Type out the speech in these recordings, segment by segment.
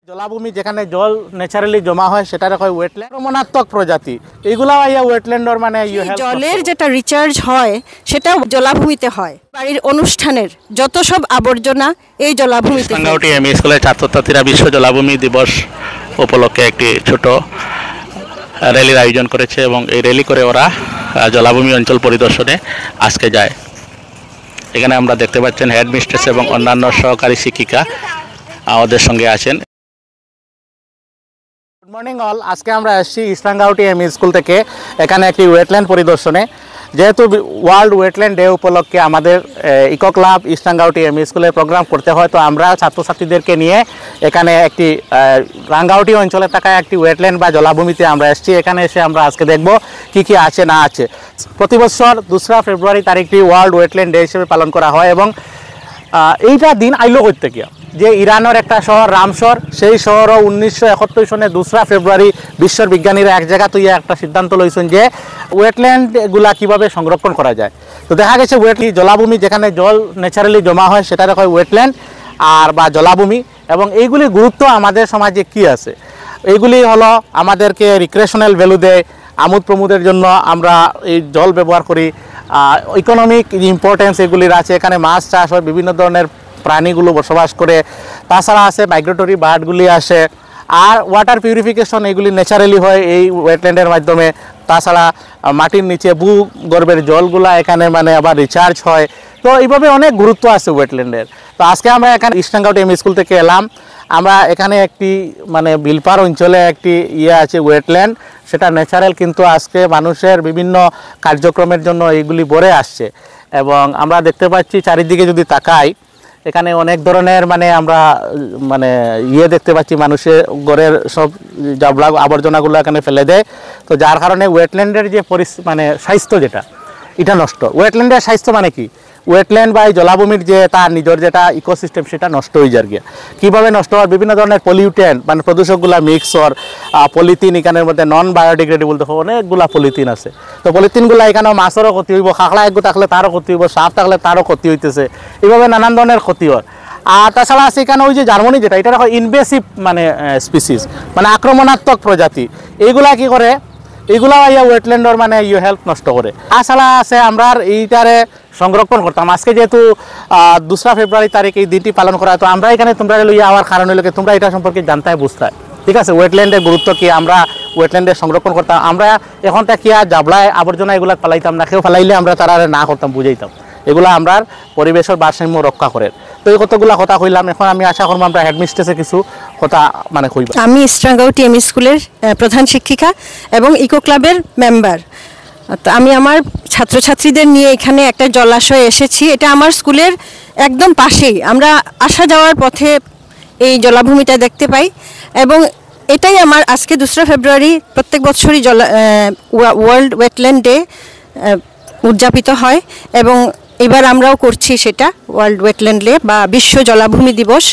জলাভূমি যেখানে জল ন্যাচারালি জমা হয় সেটারে কয় ওয়েটল্যান্ড। আক্রমণাত্মক প্রজাতি এইগুলা ওয়েটল্যান্ডর মানে জলের যেটা রিচার্জ হয় সেটা জলাভূমিতে হয়। বাড়ির অনুষ্ঠানের যত সব আবর্জনা এই জলাভূমিতে। রাঙ্গামাটি এমই স্কুলের ছাত্রছাত্রীরা বিশ্ব জলাভূমি দিবস উপলক্ষে একটি ছোট র্যালির আয়োজন করেছে এবং এই র্যালি করে ওরা জলাভূমি অঞ্চল পরিদর্শনে আজকে যায়। এখানে আমরা দেখতে পাচ্ছেন হেডমিস্ট্রেস এবং অন্যান্য সহকারী শিক্ষিকা আমাদের সঙ্গে আছেন। Good morning all. আজকে আমরা আসছি ইস্ট রাঙ্গামাটি এমই স্কুল থেকে এখানে একটি ওয়েটল্যান্ড পরিদর্শনে। যেহেতু ওয়ার্ল্ড ওয়েটল্যান্ড ডে উপলক্ষে আমাদের eco club east Rangamati ME স্কুলে প্রোগ্রাম করতে হয়, তো আমরা ছাত্রছাত্রীদেরকে নিয়ে এখানে একটি রাঙ্গামাটি অঞ্চলে থাকা একটি ওয়েটল্যান্ড বা জলাভূমিতে আমরা এসেছি। এখানে এসে আমরা আজকে দেখব কি কি আছে না আছে। প্রতি বছর 2 ফেব্রুয়ারি তারিখটি ওয়ার্ল্ড ওয়েটল্যান্ড ডে হিসেবে পালন করা হয় এবং এইটা দিন আইলো করতে গিয়া যে ইরানের একটা শহর রামসর, সেই শহরও 1971 সনে 2 ফেব্রুয়ারি বিশ্বর বিজ্ঞানীরা এক জায়গা তুই একটা সিদ্ধান্ত লইছেন যে ওয়েটল্যান্ডগুলা কীভাবে সংরক্ষণ করা যায়। তো দেখা গেছে জলাভূমি যেখানে জল ন্যাচারালি জমা হয় সেটারে কয় ওয়েটল্যান্ড আর বা জলাভূমি। এবং এইগুলির গুরুত্ব আমাদের সমাজে কি আছে, এইগুলি হলো আমাদেরকে রিক্রিয়েশনাল ভ্যালু দেয়। আমোদ প্রমোদের জন্য আমরা এই জল ব্যবহার করি। ইকোনমিক ইম্পর্টেন্স এগুলির আছে। এখানে মাছ চাষ হয়, বিভিন্ন ধরনের প্রাণীগুলো বসবাস করে। তাছাড়া আছে মাইগ্রেটরি বার্ডগুলি আসে। আর ওয়াটার পিউরিফিকেশন এগুলি ন্যাচারালি হয় এই ওয়েটল্যান্ডের মাধ্যমে। তাছাড়া মাটির নিচে ভূগর্ভের জলগুলা এখানে মানে আবার রিচার্জ হয়। তো এইভাবে অনেক গুরুত্ব আছে ওয়েটল্যান্ডের। তো আজকে আমরা এখানে ইস্ট রাঙ্গামাটি এমই স্কুল থেকে এলাম। আমরা এখানে একটি মানে বিলপার অঞ্চলে একটি আছে ওয়েটল্যান্ড, সেটা ন্যাচারাল, কিন্তু আজকে মানুষের বিভিন্ন কার্যক্রমের জন্য এইগুলি ভরে আসছে। এবং আমরা দেখতে পাচ্ছি চারিদিকে যদি তাকাই এখানে অনেক ধরনের মানে আমরা মানে দেখতে পাচ্ছি মানুষের ঘরের সব জাবড়া আবর্জনাগুলো এখানে ফেলে দেয়। তো যার কারণে ওয়েটল্যান্ডের যে মানে স্বাস্থ্য যেটা এটা নষ্ট। ওয়েটল্যান্ডের স্বাস্থ্য মানে কি, ওয়েটল্যান্ড বা এই জলাভূমির যে তার নিজের যেটা ইকোসিস্টেম সেটা নষ্ট হয়ে যায় গিয়ে। কীভাবে নষ্ট হয়, বিভিন্ন ধরনের পলিউটেন্ট মানে প্রদূষকগুলা মিক্সর, পলিথিন, এখানের মধ্যে নন বায়োডিগ্রেডেবল দেখো অনেকগুলা পলিথিন আছে। তো পলিথিনগুলো এখানেও মাছেরও ক্ষতি হইব, খাকলা একগু থাকলে তারও ক্ষতি হইব, সাপ থাকলে তারও ক্ষতি হইতেছে। এইভাবে নানান ধরনের ক্ষতি হয়। আর তাছাড়া আছে এখানে ওই যে জার্মানি যেটা, এটা দেখো ইনভেসিভ মানে স্পিসিস মানে আক্রমণাত্মক প্রজাতি। এইগুলা কি করে, এইগুলা ওয়েটল্যান্ডর মানে হেলথ নষ্ট করে। তাছাড়া আছে আমরা এইটারে সংরক্ষণ করতাম। আজকে যেহেতু 2 ফেব্রুয়ারি তারিখ এই দিনটি পালন করা, তো আমরা এখানে তোমরা লইয়া আওয়ার কারণ হইলে তোমরা এটা সম্পর্কে জানতে বুঝতে, ঠিক আছে, ওয়েটল্যান্ডের গুরুত্ব কি, আমরা ওয়েটল্যান্ডের সংরক্ষণ করতাম। আমরা এখন তা কি আর জাবলায় আবর্জনা এগুলা ফেলাইতাম না, কেউ ফেলাইলে আমরা তারা না করতাম, বুঝাইতাম। এগুলো আমরা পরিবেশের ভারসাম্য রক্ষা করে। তো এই কতগুলা কথা কইলাম। এখন আমি আশা করবো আমরা হেডমিস্ট্রেসে কিছু কথা মানে কইবা। আমি ইস্ট রাঙ্গামাটি এমই স্কুলের প্রধান শিক্ষিকা এবং ইকো ক্লাবের মেম্বার। তো আমি আমার ছাত্রছাত্রীদের নিয়ে এখানে একটা জলাশয়ে এসেছি। এটা আমার স্কুলের একদম পাশেই, আমরা আসা যাওয়ার পথে এই জলাভূমিটা দেখতে পাই। এবং এটাই আমার আজকে 2 ফেব্রুয়ারি প্রত্যেক বছরই ওয়ার্ল্ড ওয়েটল্যান্ড ডে উদযাপিত হয় এবং এবার আমরাও করছি সেটা ওয়ার্ল্ড ওয়েটল্যান্ড ডে বা বিশ্ব জলাভূমি দিবস।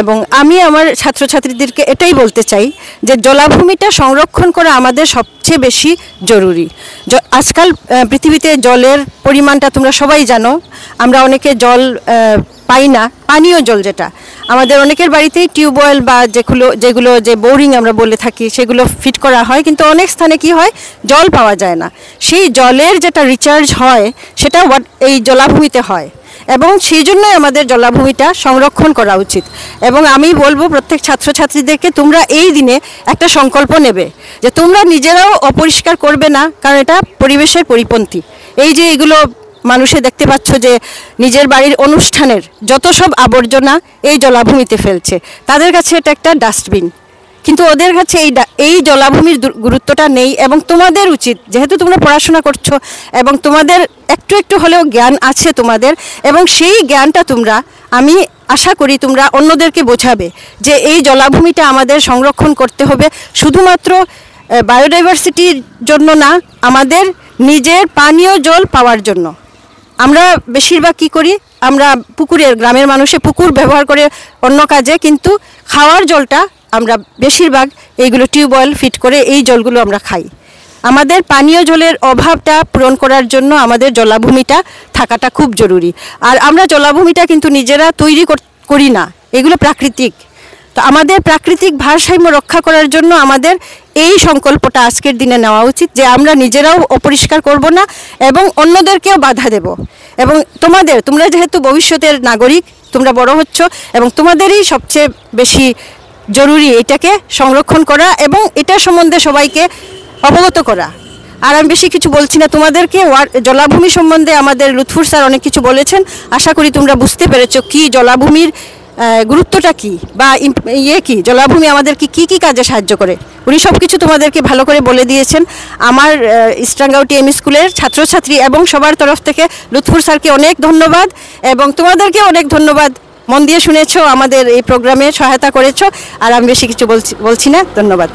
এবং আমি আমার ছাত্রছাত্রীদেরকে এটাই বলতে চাই যে জলাভূমিটা সংরক্ষণ করা আমাদের সবচেয়ে বেশি জরুরি। আজকাল পৃথিবীতে জলের পরিমাণটা তোমরা সবাই জানো, আমরা অনেকে জল পাই না, পানীয় জল যেটা আমাদের অনেকের বাড়িতেই টিউবওয়েল বা যেগুলো যে বোরিং আমরা বলে থাকি সেগুলো ফিট করা হয়, কিন্তু অনেক স্থানে কি হয় জল পাওয়া যায় না। সেই জলের যেটা রিচার্জ হয় সেটা এই জলাভূমিতে হয় এবং সেই জন্যই আমাদের জলাভূমিটা সংরক্ষণ করা উচিত। এবং আমি বলবো প্রত্যেক ছাত্রছাত্রীদেরকে তোমরা এই দিনে একটা সংকল্প নেবে যে তোমরা নিজেরাও অপরিষ্কার করবে না, কারণ এটা পরিবেশের পরিপন্থী। এই যে এগুলো মানুষে দেখতে পাচ্ছ যে নিজের বাড়ির অনুষ্ঠানের যত সব আবর্জনা এই জলাভূমিতে ফেলছে, তাদের কাছে এটা একটা ডাস্টবিন, কিন্তু ওদের কাছে এই জলাভূমির গুরুত্বটা নেই। এবং তোমাদের উচিত, যেহেতু তোমরা পড়াশোনা করছো এবং তোমাদের একটু একটু হলেও জ্ঞান আছে তোমাদের, এবং সেই জ্ঞানটা তোমরা, আমি আশা করি তোমরা অন্যদেরকে বোঝাবে যে এই জলাভূমিটা আমাদের সংরক্ষণ করতে হবে, শুধুমাত্র বায়োডাইভার্সিটির জন্য না, আমাদের নিজের পানীয় জল পাওয়ার জন্য। আমরা বেশিরভাগ কী করি, আমরা গ্রামের মানুষে পুকুর ব্যবহার করে অন্য কাজে, কিন্তু খাওয়ার জলটা আমরা বেশিরভাগ এইগুলো টিউবওয়েল ফিট করে এই জলগুলো আমরা খাই। আমাদের পানীয় জলের অভাবটা পূরণ করার জন্য আমাদের জলাভূমিটা থাকাটা খুব জরুরি। আর আমরা জলাভূমিটা কিন্তু নিজেরা তৈরি করি না, এগুলো প্রাকৃতিক। তো আমাদের প্রাকৃতিক ভারসাম্য রক্ষা করার জন্য আমাদের এই সংকল্পটা আজকের দিনে নেওয়া উচিত যে আমরা নিজেরাও অপরিষ্কার করব না এবং অন্যদেরকেও বাধা দেব। এবং তোমরা যেহেতু ভবিষ্যতের নাগরিক, তোমরা বড় হচ্ছ এবং তোমাদেরই সবচেয়ে বেশি জরুরি এটাকে সংরক্ষণ করা এবং এটা সম্বন্ধে সবাইকে অবগত করা। আর আমি বেশি কিছু বলছি না, তোমাদেরকে জলাভূমি সম্বন্ধে আমাদের লুৎফুর স্যার অনেক কিছু বলেছেন। আশা করি তোমরা বুঝতে পেরেছো কি জলাভূমির গুরুত্বটা কি বা কি জলাভূমি আমাদেরকে কি কি কাজে সাহায্য করে। উনি সব কিছু তোমাদেরকে ভালো করে বলে দিয়েছেন। আমার ইস্টাঙ্গাউটি এমই স্কুলের ছাত্রছাত্রী এবং সবার তরফ থেকে লুৎফুর স্যারকে অনেক ধন্যবাদ এবং তোমাদেরকে অনেক ধন্যবাদ। মন দিয়ে শুনেছো, আমাদের এই প্রোগ্রামে সহায়তা করেছো। আর আমি বেশি কিছু বলছি না, ধন্যবাদ।